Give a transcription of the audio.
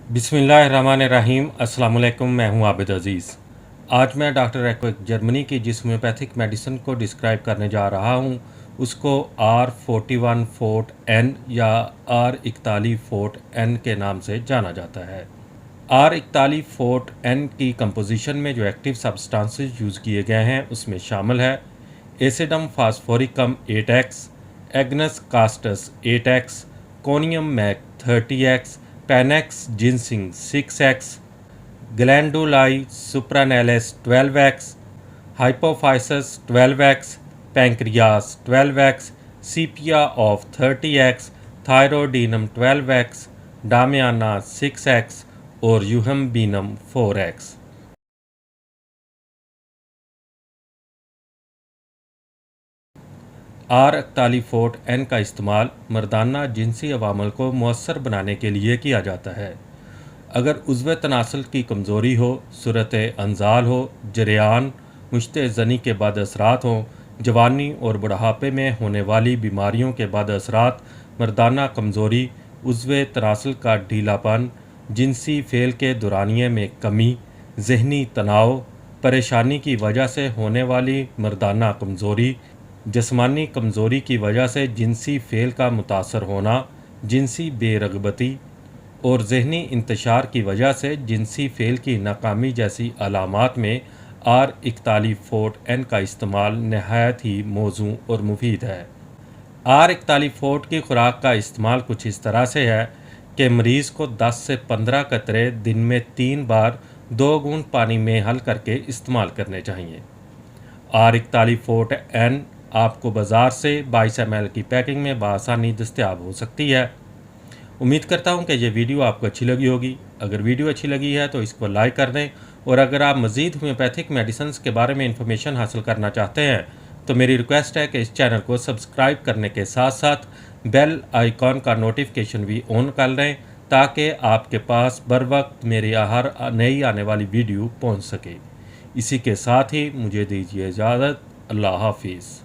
बिस्मिल्लाहिर्रहमानिर्रहीम। अस्सलाम वालेकुम। मैं हूं आबिद अज़ीज़। आज मैं डॉक्टर एक्विक जर्मनी की जिस होम्योपैथिक मेडिसिन को डिस्क्राइब करने जा रहा हूं उसको R41 फोर्ट एन या R41 फोर्ट एन के नाम से जाना जाता है। R41 फोर्ट एन की कंपोजिशन में जो एक्टिव सब्सटेंसेस यूज़ किए गए हैं उसमें शामिल है एसिडम फास्फोरिकम 8x, एग्नस कास्टस 8x, कोनियम मैक 30x, पैनेक्स जिनसिंग 6x, ग्लैंडुलाई सुप्रानेलिस 12x, हाइपोफाइसस 12x, पैंक्रियास 12x, सीपिया ऑफ 30x, थायरोडीनम 12x, डामियाना 6x और यूहम्बीनम 4x। R41 फोर्ट एन का इस्तेमाल मर्दाना जिनसी अवामल को मौसर बनाने के लिए किया जाता है। अगर उज़्व तनासल की कमज़ोरी हो, सूरत अंजाल हो, जरियान मुश्ते ज़नी के बाद असरात हों, जवानी और बुढ़ापे में होने वाली बीमारियों के बाद असरात, मर्दाना कमज़ोरी, उज़्व तनासल का ढीलापन, जिनसी फ़ेल के दौरानिए में कमी, ज़हनी तनाव, परेशानी की वजह से होने वाली मर्दाना कमज़ोरी, जिस्मानी कमज़ोरी की वजह से जिनसी फ़ेल का मुतासर होना, जिनसी बेरग़बती और ज़हनी इंतशार की वजह से जिनसी फ़ेल की नाकामी जैसी अलामात में R41 फोर्ट एन का इस्तेमाल नहायत ही मौज़ू और मुफीद है। R41 फोर्ट की खुराक का इस्तेमाल कुछ इस तरह से है कि मरीज़ को 10 से 15 कतरे दिन में 3 बार 2 बूंद पानी में हल करके इस्तेमाल करने चाहिए। R41 फोर्ट एन आपको बाज़ार से 22 ml की पैकिंग में बआसानी दस्तयाब हो सकती है। उम्मीद करता हूं कि ये वीडियो आपको अच्छी लगी होगी। अगर वीडियो अच्छी लगी है तो इसको लाइक कर दें और अगर आप मज़ीद होम्योपैथिक मेडिसिन के बारे में इंफॉर्मेशन हासिल करना चाहते हैं तो मेरी रिक्वेस्ट है कि इस चैनल को सब्सक्राइब करने के साथ साथ बेल आइकॉन का नोटिफिकेशन भी ऑन कर लें ताकि आपके पास बर वक्त मेरी हर नई आने वाली वीडियो पहुँच सके। इसी के साथ ही मुझे दीजिए इजाज़त। अल्लाह हाफिज़।